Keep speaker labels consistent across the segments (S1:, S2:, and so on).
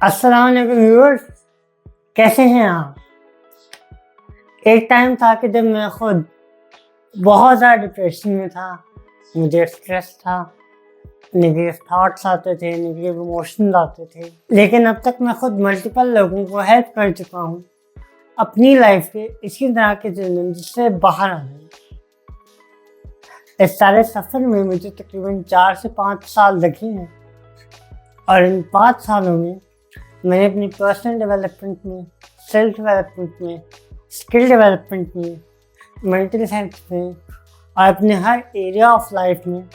S1: अस्सलाम वालेकुम व्यूअर्स, कैसे हैं आप। एक टाइम था कि जब मैं खुद बहुत ज़्यादा डिप्रेशन में था, मुझे स्ट्रेस था, नेगेटिव थॉट्स आते थे, नेगेटिव इमोशंस आते थे। लेकिन अब तक मैं खुद मल्टीपल लोगों को हेल्प कर चुका हूँ अपनी लाइफ के इसी तरह के चैलेंज से बाहर आने। इस सारे सफ़र में मुझे तकरीबन 4 से 5 साल लगे हैं और इन 5 सालों में मैंने अपनी पर्सनल डेवलपमेंट में, सेल्फ डेवलपमेंट में, स्किल डेवलपमेंट में, मेंटल हेल्थ में और अपने हर एरिया ऑफ लाइफ में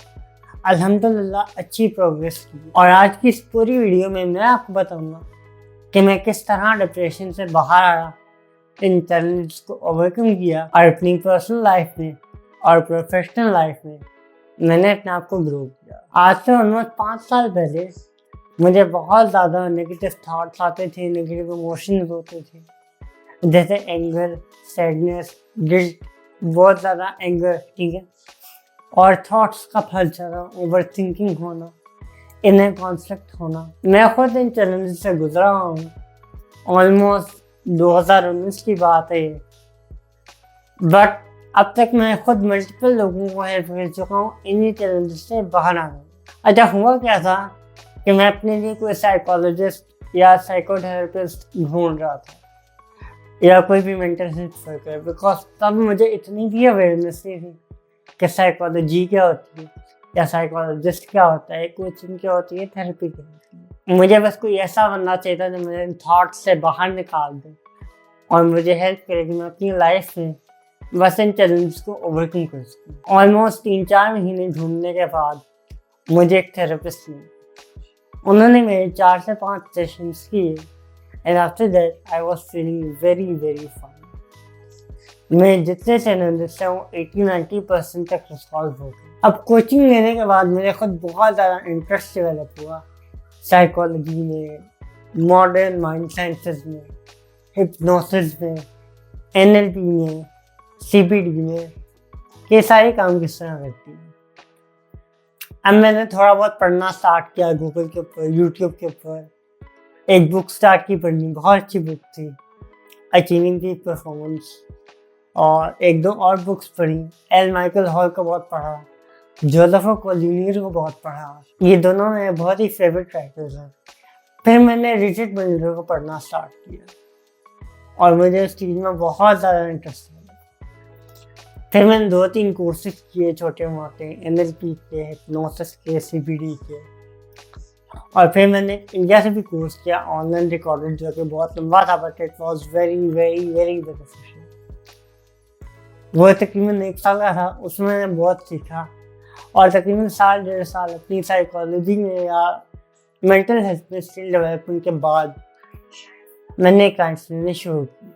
S1: अल्हम्दुलिल्लाह अच्छी प्रोग्रेस की। और आज की इस पूरी वीडियो में मैं आपको बताऊंगा कि मैं किस तरह डिप्रेशन से बाहर आया, इन चैलेंजेस को ओवरकम किया और अपनी पर्सनल लाइफ में और प्रोफेशनल लाइफ में मैंने अपने आप को ग्रो किया। आज से ऑलमोस्ट 5 साल पहले मुझे बहुत ज़्यादा नेगेटिव थॉट्स आते थे, नेगेटिव इमोशंस होते थे, जैसे एंगर, सैडनेस, गिल्ट, बहुत ज़्यादा एंगर, ठीक है, और थॉट्स का फलसफा, ओवर थिंकिंग होना, इनर कॉन्फ्लिक्ट होना। मैं खुद इन चैलेंजेस से गुजरा हूँ। ऑलमोस्ट 2019 की बात है ये, बट अब तक मैं खुद मल्टीपल लोगों को हेल्प कर चुका हूँ इन्हीं चैलेंजेस से बाहर आने। अच्छा, हुआ क्या था कि मैं अपने लिए कोई साइकोलॉजिस्ट या साइकोथेरेपिस्ट ढूंढ रहा था या कोई भी मेंटल हेल्थ वर्कर, बिकॉज तब मुझे इतनी भी अवेयरनेस नहीं थी कि साइकोलॉजी क्या होती है या साइकोलॉजिस्ट क्या होता है, कोचिंग क्या होती है, थेरेपी क्या होती है। मुझे बस कोई ऐसा बनना चाहिए था जो मुझे इन थॉट्स से बाहर निकाल दे और मुझे हेल्प करे कि मैं अपनी लाइफ में बस इन चैलेंज को ओवरकम कर सकूँ। ऑलमोस्ट 3-4 महीने ढूंढने के बाद मुझे एक थेरेपिस्ट मिली। उन्होंने मेरे 4 से 5 सेशंस किए and after that I was feeling very very fine. मैं जितने चैलेंजेस से हूँ 80-90% तक रिजॉल्व हो गए। अब कोचिंग लेने के बाद मेरे खुद बहुत ज़्यादा इंटरेस्ट डेवलप हुआ साइकोलॉजी में, मॉडर्न माइंड साइंसेस में, हिप्नोसिस में, NLP में, CBT में, ये सारे काम किस तरह करती है। अब मैंने थोड़ा बहुत पढ़ना स्टार्ट किया गूगल के ऊपर, यूट्यूब के ऊपर। एक बुक स्टार्ट की पढ़नी, बहुत अच्छी बुक थी, अचीविंग पीक परफॉर्मेंस। और 1-2 और बुक्स पढ़ी। एल माइकल हॉल को बहुत पढ़ा, जोसेफ कोलिनियर को बहुत पढ़ा। ये दोनों मेरे बहुत ही फेवरेट राइटर्स हैं। फिर मैंने रिचर्ड बर्नर को पढ़ना स्टार्ट किया और मुझे उस चीज़ में बहुत ज़्यादा इंटरेस्ट है। फिर मैंने 2-3 कोर्सेज किए, छोटे मोटे, NLP के, हिप्नोसिस के, CBT के। और फिर मैंने इंडिया से भी कोर्स किया ऑनलाइन रिकॉर्डेड, जो कि बहुत लंबा था, but it was very very very beneficial. वो तकरीबन 1 साल का था, उसमें मैंने बहुत सीखा। और तकरीबन 1.5 साल अपनी साइकोलॉजी में या मेंटल हेल्थ में स्किल डेवलपमेंट के बाद मैंने काउंसलिंग शुरू की।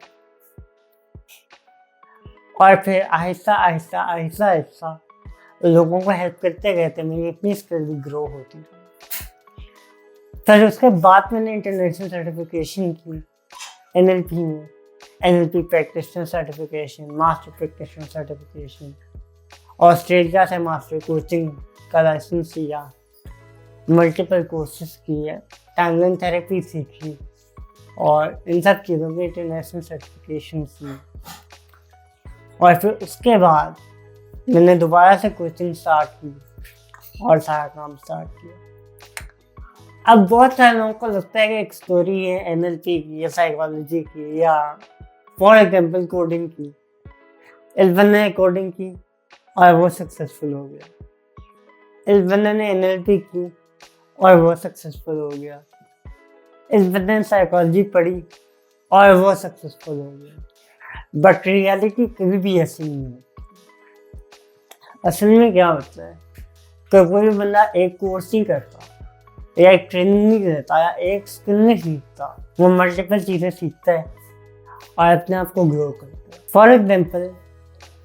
S1: और फिर आहिस्ता आहिस्ता आहिस्ता आहिस्ता लोगों को हेल्प करते करते मेरी अपनी स्किल भी ग्रो होती रही। फिर उसके बाद मैंने इंटरनेशनल सर्टिफिकेशन की NLP में, NLP practitioner certification, master practitioner certification, Australia से मास्टर कोचिंग का लाइसेंस लिया, मल्टीपल कोर्सेज किए, टाइमलाइन थेरेपी सीखी और इन सब चीज़ों में इंटरनेशनल सर्टिफिकेशन की। और फिर उसके बाद मैंने दोबारा से कोचिंग स्टार्ट की और सारा काम स्टार्ट किया। अब बहुत सारे लोगों को लगता है कि एक स्टोरी है NLP की या साइकोलॉजी की या फॉर एग्जाम्पल कोडिंग की। इस बंदे ने कोडिंग की और वो सक्सेसफुल हो गया। इस बंदे ने NLP की और वो सक्सेसफुल हो गया। इस बंदे ने साइकोलॉजी पढ़ी और वो सक्सेसफुल हो गया। बट रियलिटी कभी भी ऐसी नहीं है। असल में क्या होता है कि कोई बंदा एक कोर्स नहीं करता या एक ट्रेनिंग नहीं करता या एक स्किल नहीं सीखता, वो मल्टीपल चीज़ें सीखता है और अपने आप को ग्रो करता है। फॉर एग्जाम्पल,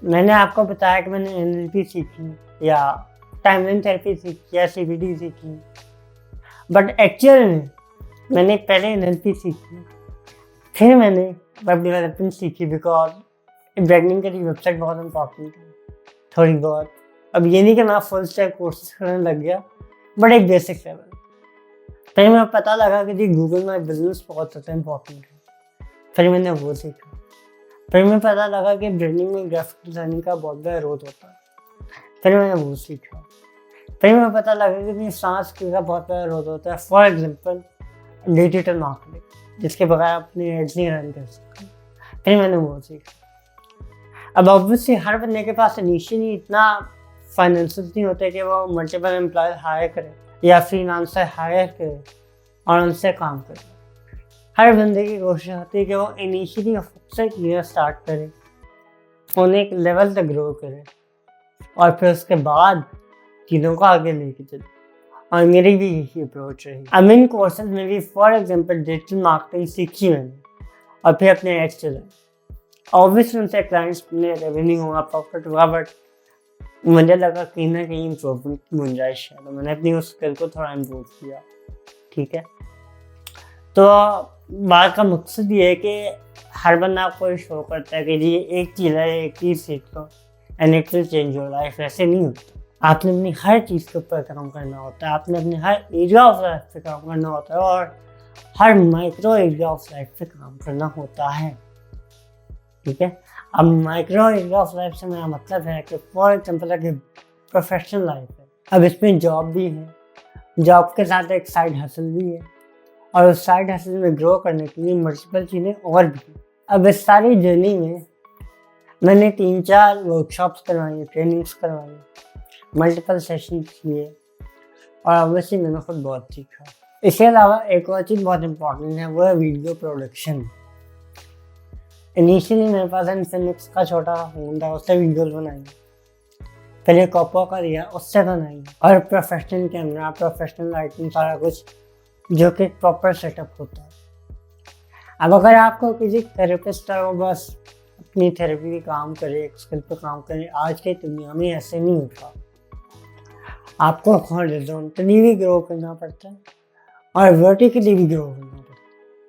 S1: मैंने आपको बताया कि मैंने NLP सीखी या टाइमलाइन थेरेपी सीखी या CBT सीखी, बट एक्चुअल में मैंने पहले NLP सीखी, फिर मैंने वेब डेवलपमेंट सीखी, बिकॉज ब्रांडिंग के लिए वेबसाइट बहुत इंपॉर्टेंट है थोड़ी बहुत। अब ये नहीं कि मैं फुल स्टैक कोर्सेज करने लग गया, बट एक बेसिक लेवल। फिर मुझे पता लगा कि जी गूगल माई बिजनेस बहुत ज़्यादा इम्पोर्टेंट है। फिर मैंने वो सीखा। फिर मुझे पता लगा कि ब्रांडिंग में ग्राफिक डिज़ाइनिंग का बहुत बड़ा रोल होता है। फिर मैंने वो सीखा। फिर मुझे पता लगा कि सांस स्किल का बहुत बड़ा रोल होता है। फॉर एग्जाम्पल डिजिटल मार्केटिंग, जिसके बगैर आप अपनी एड्स नहीं रन कर सकते। फिर मैंने वो सीखा। अब ऑब्वियसली हर बंदे के पास इनिशियली इतना फाइनेंशियल नहीं होते कि वो मल्टीपल एम्प्लॉय हायर करे या फ्रीलांसर हायर करे और उनसे काम करे। हर बंदे की कोशिश होती है कि वो इनिशियली खुद से चीज़ें स्टार्ट करे, उन्हें एक लेवल तक ग्रो करे और फिर उसके बाद चीज़ों को आगे लेके चले। और मेरी भी यही अप्रोच रही। अब इन कोर्सेज में भी फॉर एग्जांपल डिजिटल मार्केटिंग सीखी मैंने और फिर अपने एड्स चलाए। ऑब्वियसली उनसे क्लाइंट्स ने रेवेन्यू हुआ, प्रॉफिट हुआ, बट मुझे लगा कहीं ना कहीं इम्प्रूवमेंट की गुंजाइश है, तो मैंने अपनी उस स्किल को थोड़ा इम्प्रूव किया। ठीक है, तो बात का मकसद ये है कि हर बंदा आपको शो करता है कि जी एक चीज़ है, एक चीज़ सीख लो and it will change your life. ऐसे नहीं होता। आपने अपनी हर चीज़ के ऊपर काम करना होता है, आपने अपने हर एरिया ऑफ लाइफ पे काम करना होता है और हर माइक्रो एरिया ऑफ लाइफ पे काम करना होता है। ठीक है, अब माइक्रो एरिया ऑफ लाइफ से मेरा मतलब है कि फॉर एग्जाम्पल अगर प्रोफेशनल लाइफ है, अब इसमें जॉब भी है, जॉब के साथ एक साइड हसल भी है और उस साइड हसल में ग्रो करने के लिए मल्टीपल चीज़ें और भी। अब इस सारी जर्नी में मैंने 3-4 वर्कशॉप्स करवाई, ट्रेनिंग्स करवाई, मल्टीपल सेशन किए और ऑब्वियसली मैंने खुद बहुत सीखा। इसके अलावा एक और चीज़ बहुत इम्पोर्टेंट है, वो है वीडियो प्रोडक्शन। इनिशियली मेरे पास इनफिनिक्स का छोटा फोन था, उससे वीडियोस बनाई, फिर एक ओप्पो का लिया, उससे बनाई, और प्रोफेशनल कैमरा, प्रोफेशनल लाइटिंग, सारा कुछ जो कि प्रॉपर सेटअप होता है। अब अगर आपको किसी थेरेपिस्ट है वो बस अपनी थेरेपी भी काम करे, एक स्किल पर काम करे, आज की दुनिया में ऐसे नहीं होता। आपको हॉरिज़ॉन्टली भी ग्रो करना पड़ता है और वर्टिकली भी ग्रो करना पड़ता है।